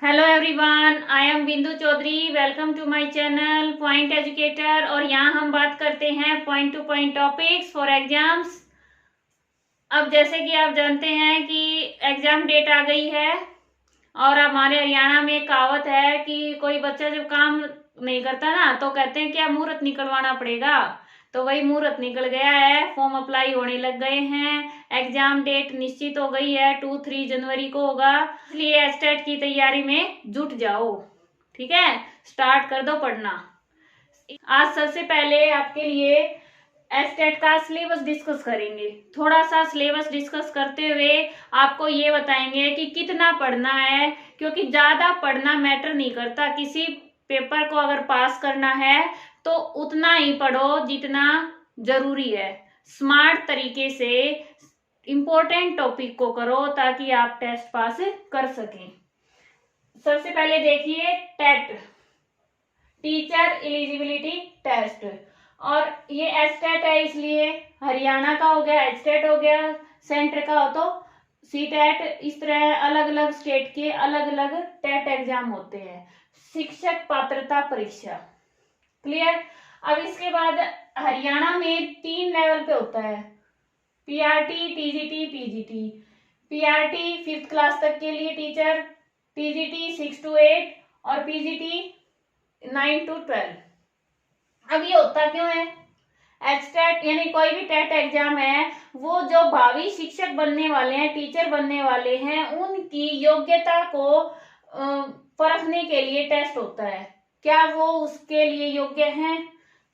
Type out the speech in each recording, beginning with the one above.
Hello everyone, I am Bindu Chaudhary. Welcome to my channel point educator. और यहाँ हम बात करते हैं point to point topics for exams. अब जैसे कि आप जानते हैं कि एग्जाम डेट आ गई है और हमारे हरियाणा में कहावत है कि कोई बच्चा जब काम नहीं करता ना तो कहते हैं क्या मुहूर्त निकलवाना पड़ेगा। तो वही मुहूर्त निकल गया है, फॉर्म अप्लाई होने लग गए हैं, एग्जाम डेट निश्चित हो गई है, 2-3 जनवरी को होगा। इसलिए एस्टेट की तैयारी में जुट जाओ, ठीक है। स्टार्ट कर दो पढ़ना। आज सबसे पहले आपके लिए एस्टेट का सिलेबस डिस्कस करेंगे। थोड़ा सा सिलेबस डिस्कस करते हुए आपको ये बताएंगे कि कितना पढ़ना है, क्योंकि ज्यादा पढ़ना मैटर नहीं करता। किसी पेपर को अगर पास करना है तो उतना ही पढ़ो जितना जरूरी है। स्मार्ट तरीके से इंपॉर्टेंट टॉपिक को करो ताकि आप टेस्ट पास कर सकें। सबसे पहले देखिए टेट, टीचर एलिजिबिलिटी टेस्ट। और ये एस्टेट है इसलिए हरियाणा का हो गया, एस्टेट हो गया, सेंटर का हो तो सीटेट। इस तरह अलग अलग स्टेट के अलग अलग टेट एग्जाम होते हैं, शिक्षक पात्रता परीक्षा। क्लियर। अब इसके बाद हरियाणा में 3 लेवल पे होता है, PRT, TGT, PGT. PRT 5th class तक के लिए टीचर, टीजीटी 6 to 8 और पीजीटी 9 to 12। अब ये होता क्यों है? एस्टेट यानी कोई भी टेट एग्जाम है, वो जो भावी शिक्षक बनने वाले हैं, टीचर बनने वाले हैं, उनकी योग्यता को परखने के लिए टेस्ट होता है। क्या वो उसके लिए योग्य हैं,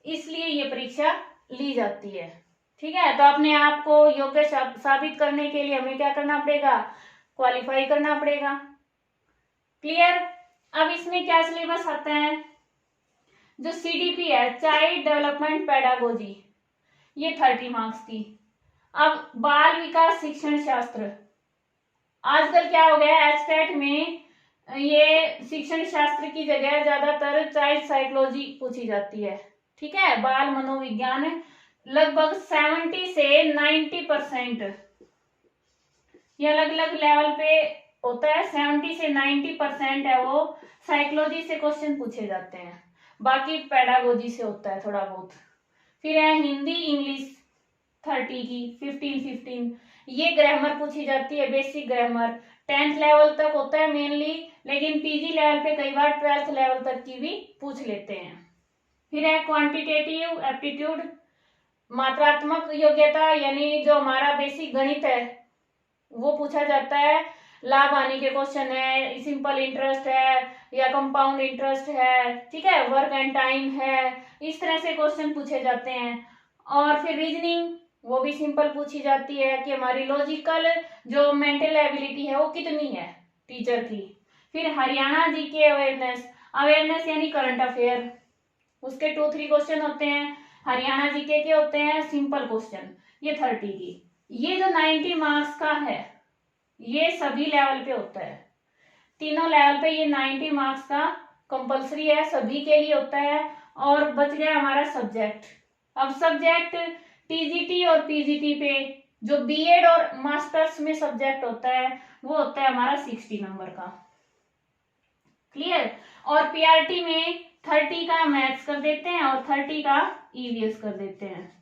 इसलिए ये परीक्षा ली जाती है। ठीक है, तो अपने आप को योग्य साबित करने के लिए हमें क्या करना पड़ेगा? क्वालिफाई करना पड़ेगा। क्लियर। अब इसमें क्या सिलेबस आता है? जो सीडीपी है, चाइल्ड डेवलपमेंट पेडागोजी, ये 30 मार्क्स की। अब बाल विकास शिक्षण शास्त्र, आजकल क्या हो गया एस्टेट में, ये शिक्षण शास्त्र की जगह ज्यादातर चाइल्ड साइकोलॉजी पूछी जाती है। ठीक है, बाल मनोविज्ञान लगभग 70 से 90%, ये अलग अलग लेवल पे होता है। 70 से 90% है वो साइकोलॉजी से क्वेश्चन पूछे जाते हैं, बाकी पेडागोजी से होता है थोड़ा बहुत। फिर है हिंदी इंग्लिश 30 की 15 ये ग्रामर पूछी जाती है, बेसिक ग्रामर 10th लेवल तक होता है मेनली, लेकिन पीजी लेवल पे कई बार 12th लेवल तक की भी पूछ लेते हैं। फिर है क्वांटिटेटिव एप्टीट्यूड, मात्रात्मक योग्यता, यानी जो हमारा बेसिक गणित है वो पूछा जाता है। लाभ हानि के क्वेश्चन है, सिंपल इंटरेस्ट है या कंपाउंड इंटरेस्ट है, ठीक है, वर्क एंड टाइम है, इस तरह से क्वेश्चन पूछे जाते हैं। और फिर रीजनिंग, वो भी सिंपल पूछी जाती है कि हमारी लॉजिकल जो मेंटल एबिलिटी है वो कितनी है टीचर की। फिर हरियाणा जी के अवेयरनेस, अवेयरनेस यानी करंट अफेयर, उसके 2-3 क्वेश्चन होते हैं। हरियाणा जीके के होते हैं सिंपल क्वेश्चन, ये 30 की। ये जो 90 मार्क्स का है ये सभी लेवल पे होता है, तीनों लेवल पे ये 90 मार्क्स का कंपलसरी है, सभी के लिए होता है। और बच गया हमारा सब्जेक्ट। अब सब्जेक्ट टीजीटी और पीजीटी पे जो बीएड और मास्टर्स में सब्जेक्ट होता है वो होता है हमारा 60 नंबर का। क्लियर। और पीआरटी में 30 का मैथ्स कर देते हैं और 30 का ईवीएस कर देते हैं।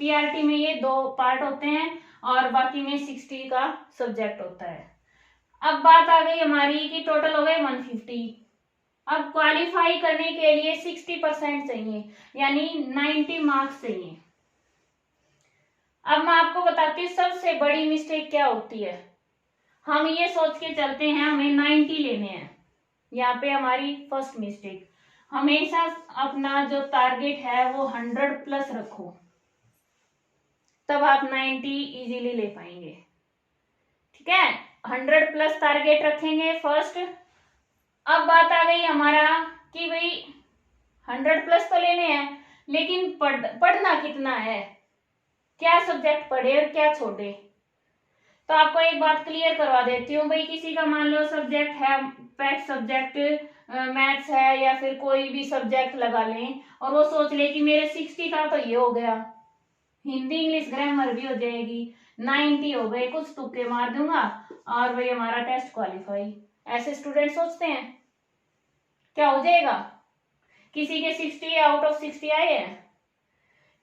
पीआरटी में ये 2 पार्ट होते हैं और बाकी में 60 का सब्जेक्ट होता है। अब बात आ गई हमारी कि टोटल हो गए 150। अब क्वालिफाई करने के लिए 60% चाहिए, यानी 90 मार्क्स चाहिए। अब मैं आपको बताती हूँ सबसे बड़ी मिस्टेक क्या होती है। हम ये सोच के चलते हैं हमें 90 लेने हैं, यहाँ पे हमारी फर्स्ट मिस्टेक। हमेशा अपना जो टारगेट है वो 100+ रखो, तब आप 90 इजीली ले पाएंगे। ठीक है, 100+ टारगेट रखेंगे फर्स्ट। अब बात आ गई हमारा कि भाई 100+ तो लेने हैं, लेकिन पढ़ना कितना है, क्या सब्जेक्ट पढ़े और क्या छोड़े। तो आपको एक बात क्लियर करवा देती हूँ, भाई किसी का मान लो सब्जेक्ट है, पैट सब्जेक्ट मैथ्स है या फिर कोई भी सब्जेक्ट लगा लें और वो सोच ले कि मेरे 60 का तो ये हो गया, हिंदी इंग्लिश ग्रामर भी हो जाएगी, 90 हो गए, कुछ तुक्के मार दूंगा और भाई हमारा टेस्ट क्वालिफाई। ऐसे स्टूडेंट सोचते हैं। क्या हो जाएगा? किसी के 60 आउट ऑफ 60 आए हैं,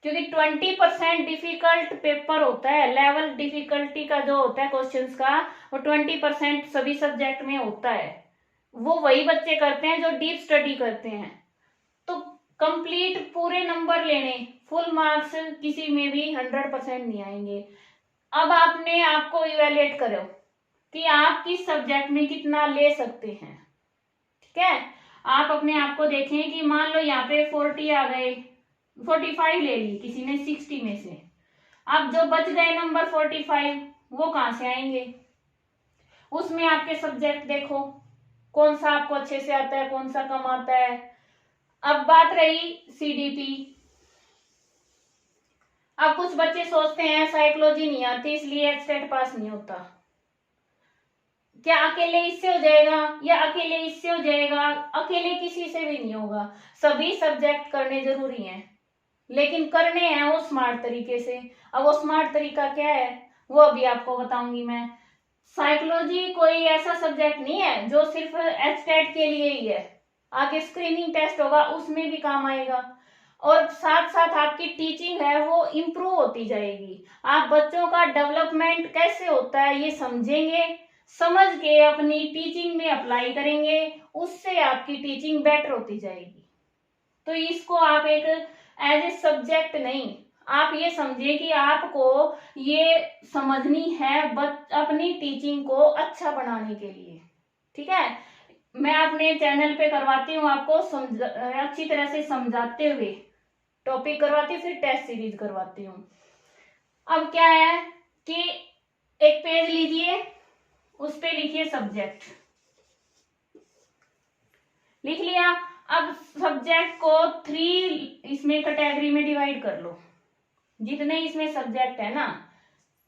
क्योंकि 20% डिफिकल्ट पेपर होता है। लेवल डिफिकल्टी का जो होता है क्वेश्चंस का, वो 20% सभी सब्जेक्ट में होता है। वो वही बच्चे करते हैं जो डीप स्टडी करते हैं। तो कंप्लीट पूरे नंबर लेने, फुल मार्क्स किसी में भी 100% नहीं आएंगे। अब आपने आपको इवेल्युएट करो कि आप किस सब्जेक्ट में कितना ले सकते हैं। ठीक है, आप अपने आप को देखें कि मान लो यहाँ पे 40 आ गए, 45 ले ली किसी ने 60 में से। अब जो बच गए नंबर 45, वो कहाँ से आएंगे? उसमें आपके सब्जेक्ट देखो कौन सा आपको अच्छे से आता है, कौन सा कम आता है। अब बात रही सीडीपी। अब कुछ बच्चे सोचते हैं साइकोलॉजी नहीं आती इसलिए एटस्टेट पास नहीं होता। क्या अकेले इससे हो जाएगा या अकेले इससे हो जाएगा? अकेले किसी से भी नहीं होगा। सभी सब्जेक्ट करने जरूरी हैं, लेकिन करने हैं वो स्मार्ट तरीके से। अब वो स्मार्ट तरीका क्या है वो अभी आपको बताऊंगी मैं। साइकोलॉजी कोई ऐसा सब्जेक्ट नहीं है जो सिर्फ एटस्टेट के लिए ही है। आगे स्क्रीनिंग टेस्ट होगा उसमें भी काम आएगा, और साथ साथ आपकी टीचिंग है वो इम्प्रूव होती जाएगी। आप बच्चों का डेवलपमेंट कैसे होता है ये समझेंगे, समझ के अपनी टीचिंग में अप्लाई करेंगे, उससे आपकी टीचिंग बेटर होती जाएगी। तो इसको आप एक एज ए सब्जेक्ट नहीं, आप ये समझिए कि आपको ये समझनी है अपनी टीचिंग को अच्छा बनाने के लिए। ठीक है, मैं अपने चैनल पे करवाती हूँ आपको अच्छी तरह से समझाते हुए टॉपिक करवाती हूँ, फिर टेस्ट सीरीज करवाती हूँ। अब क्या है कि एक पेज लीजिए, उस पे लिखिए सब्जेक्ट। लिख लिया। अब सब्जेक्ट को 3 इसमें कैटेगरी में डिवाइड कर लो। जितने इसमें सब्जेक्ट है ना,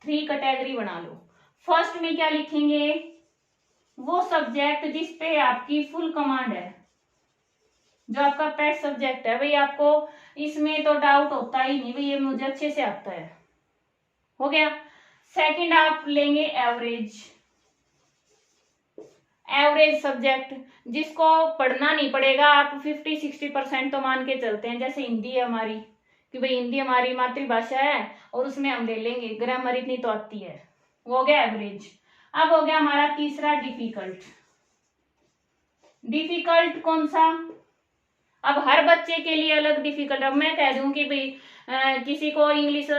3 कैटेगरी बना लो। फर्स्ट में क्या लिखेंगे? वो सब्जेक्ट जिसपे आपकी फुल कमांड है, जो आपका पेट सब्जेक्ट है। भाई आपको इसमें तो डाउट होता ही नहीं, भाई ये मुझे अच्छे से आता है। हो गया। सेकंड आप लेंगे एवरेज। एवरेज सब्जेक्ट जिसको पढ़ना नहीं पड़ेगा, आप 50-60% तो मान के चलते हैं। जैसे हिंदी है हमारी, कि भाई हिंदी हमारी मातृभाषा है और उसमें हम ले लेंगे, ग्रामर इतनी तो आती है। वो हो गया एवरेज। अब हो गया हमारा तीसरा डिफिकल्ट। डिफिकल्ट कौन सा? अब हर बच्चे के लिए अलग डिफिकल्ट। अब मैं कह दूं कि भाई किसी को इंग्लिश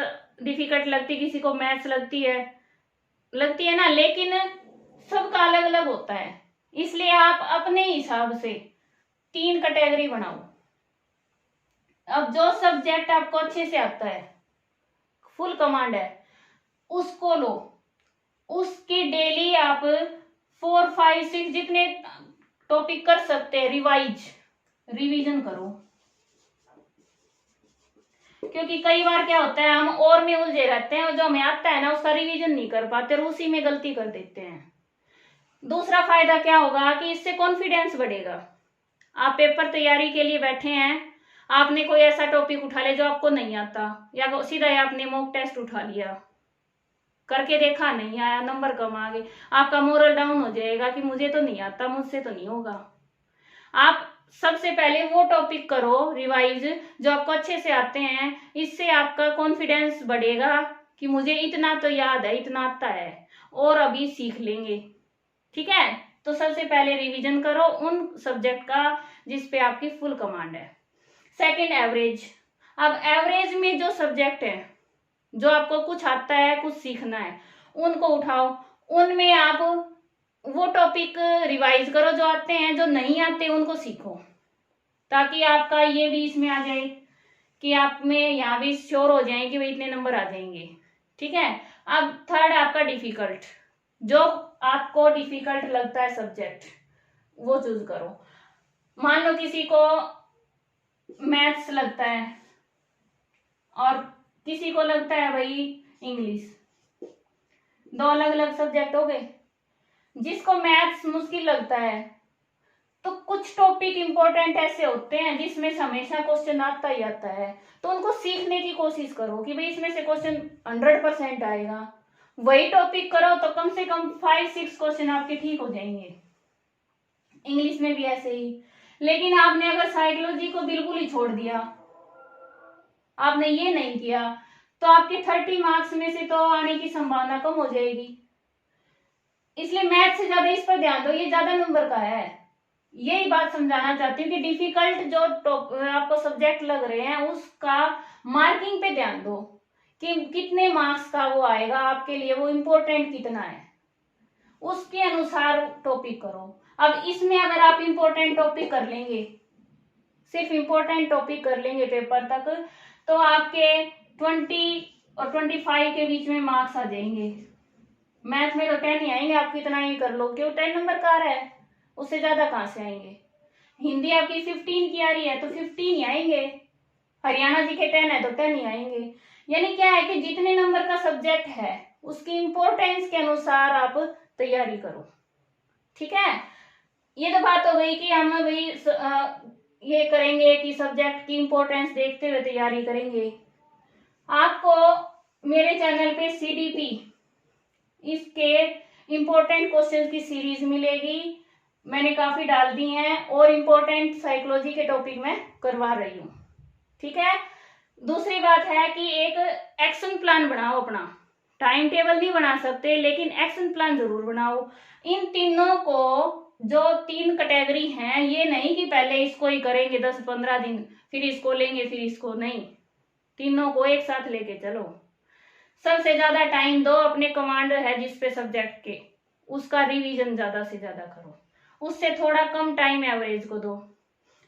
डिफिकल्ट लगती, किसी को मैथ्स लगती है ना, लेकिन सबका अलग अलग होता है। इसलिए आप अपने हिसाब से 3 कैटेगरी बनाओ। अब जो सब्जेक्ट आपको अच्छे से आता है, फुल कमांड है, उसको लो। उसकी डेली आप 4, 5, 6 जितने टॉपिक कर सकते हैं रिवीजन करो। क्योंकि कई बार क्या होता है, हम और में उलझे रहते हैं और जो हमें आता है ना उसका रिवीजन नहीं कर पाते और उसी में गलती कर देते हैं। दूसरा फायदा क्या होगा कि इससे कॉन्फिडेंस बढ़ेगा। आप पेपर तैयारी के लिए बैठे हैं, आपने कोई ऐसा टॉपिक उठा लिया जो आपको नहीं आता, या सीधा ही आपने मॉक टेस्ट उठा लिया, करके देखा नहीं आया, नंबर कम आ गए, आपका मोरल डाउन हो जाएगा कि मुझे तो नहीं आता, मुझसे तो नहीं होगा। आप सबसे पहले वो टॉपिक करो रिवाइज जो आपको अच्छे से आते हैं। इससे आपका कॉन्फिडेंस बढ़ेगा कि मुझे इतना तो याद है, इतना आता है और अभी सीख लेंगे। ठीक है, तो सबसे पहले रिवीजन करो उन सब्जेक्ट का जिस पे आपकी फुल कमांड है। Second average. अब एवरेज में जो सब्जेक्ट है, जो आपको कुछ आता है, कुछ सीखना है, उनको उठाओ। उनमें आप वो टॉपिक रिवाइज करो जो आते हैं, जो नहीं आते उनको सीखो, ताकि आपका ये भी इसमें आ जाए कि आप में यहाँ भी श्योर हो जाए कि भाई इतने नंबर आ जाएंगे। ठीक है। अब थर्ड आपका डिफिकल्ट। जो आपको डिफिकल्ट लगता है सब्जेक्ट वो चूज करो। मान लो किसी को मैथ्स लगता है और किसी को लगता है भाई इंग्लिश, 2 अलग अलग सब्जेक्ट हो गए। जिसको मैथ्स मुश्किल लगता है तो कुछ टॉपिक इंपॉर्टेंट ऐसे होते हैं जिसमें हमेशा क्वेश्चन आता ही आता है, तो उनको सीखने की कोशिश करो कि भाई इसमें से क्वेश्चन 100% आएगा। वही टॉपिक करो तो कम से कम 5-6 क्वेश्चन आपके ठीक हो जाएंगे। इंग्लिश में भी ऐसे ही। लेकिन आपने अगर साइकोलॉजी को बिल्कुल ही छोड़ दिया, आपने ये नहीं किया, तो आपके 30 मार्क्स में से तो आने की संभावना कम हो जाएगी। इसलिए मैथ से ज्यादा इस पर ध्यान दो, ये ज्यादा नंबर का है। यही बात समझाना चाहती हूँ कि डिफिकल्ट जो आपको सब्जेक्ट लग रहे हैं उसका मार्किंग पे ध्यान दो कि कितने मार्क्स का वो आएगा आपके लिए, वो इम्पोर्टेंट कितना है, उसके अनुसार टॉपिक करो। अब इसमें अगर आप इम्पोर्टेंट टॉपिक कर लेंगे, सिर्फ इम्पोर्टेंट टॉपिक कर लेंगे पेपर तक, तो आपके 20 और 25 के बीच में मार्क्स आ जाएंगे। मैथ में तो 10 ही आएंगे, आप कितना ही कर लो, क्यों 10 नंबर का आ रहा है, उससे ज्यादा कहां से आएंगे। हिंदी आपकी 15 की आ रही है तो 15 ही आएंगे, हरियाणा जी के 10 है तो 10 ही आएंगे। यानी क्या है कि जितने नंबर का सब्जेक्ट है उसकी इंपॉर्टेंस के अनुसार आप तैयारी करो। ठीक है, ये तो बात हो गई कि हम भाई ये करेंगे कि सब्जेक्ट की इंपॉर्टेंस देखते हुए तैयारी करेंगे। आपको मेरे चैनल पे CDP इसके इंपॉर्टेंट क्वेश्चंस की सीरीज मिलेगी, मैंने काफी डाल दी हैं, और इंपॉर्टेंट साइकोलॉजी के टॉपिक में करवा रही हूँ। ठीक है, दूसरी बात है कि एक एक्शन प्लान बनाओ अपना। टाइम टेबल नहीं बना सकते लेकिन एक्शन प्लान जरूर बनाओ। इन तीनों को, जो 3 कैटेगरी हैं, ये नहीं कि पहले इसको ही करेंगे 10-15 दिन, फिर इसको लेंगे फिर इसको, नहीं, तीनों को एक साथ लेके चलो। सबसे ज्यादा टाइम दो अपने कमांड है जिस पे सब्जेक्ट के, उसका रिवीजन ज्यादा से ज्यादा करो, उससे थोड़ा कम टाइम एवरेज को दो,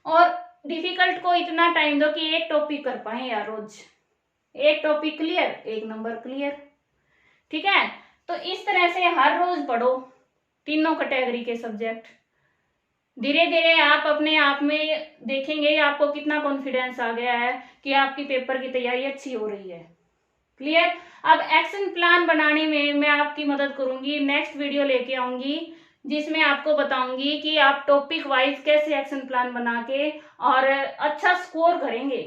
और डिफिकल्ट को इतना टाइम दो कि एक टॉपिक कर पाए यार रोज, एक टॉपिक क्लियर, एक नंबर क्लियर। ठीक है, तो इस तरह से हर रोज पढ़ो तीनों कैटेगरी के सब्जेक्ट। धीरे धीरे आप अपने आप में देखेंगे आपको कितना कॉन्फिडेंस आ गया है कि आपकी पेपर की तैयारी अच्छी हो रही है। क्लियर। अब एक्शन प्लान बनाने में मैं आपकी मदद करूंगी, नेक्स्ट वीडियो लेके आऊंगी जिसमें आपको बताऊंगी कि आप टॉपिक वाइज कैसे एक्शन प्लान बना के और अच्छा स्कोर करेंगे,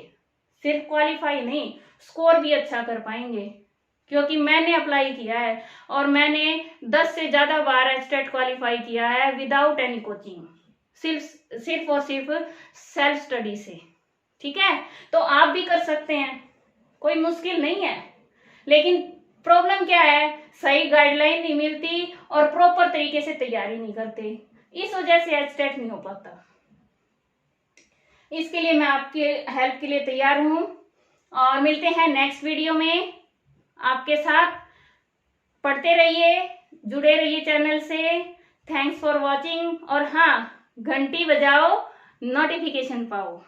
सिर्फ क्वालिफाई नहीं, स्कोर भी अच्छा कर पाएंगे। क्योंकि मैंने अप्लाई किया है और मैंने 10 से ज्यादा बार एचटेट क्वालिफाई किया है विदाउट एनी कोचिंग, सिर्फ और सिर्फ सेल्फ स्टडी से। ठीक है, तो आप भी कर सकते हैं, कोई मुश्किल नहीं है। लेकिन प्रॉब्लम क्या है, सही गाइडलाइन नहीं मिलती और प्रॉपर तरीके से तैयारी नहीं करते, इस वजह से एचटेट नहीं हो पाता। इसके लिए मैं आपके हेल्प के लिए तैयार हूं और मिलते हैं नेक्स्ट वीडियो में आपके साथ। पढ़ते रहिए, जुड़े रहिए चैनल से। Thanks for watching. और हाँ, घंटी बजाओ, नोटिफिकेशन पाओ।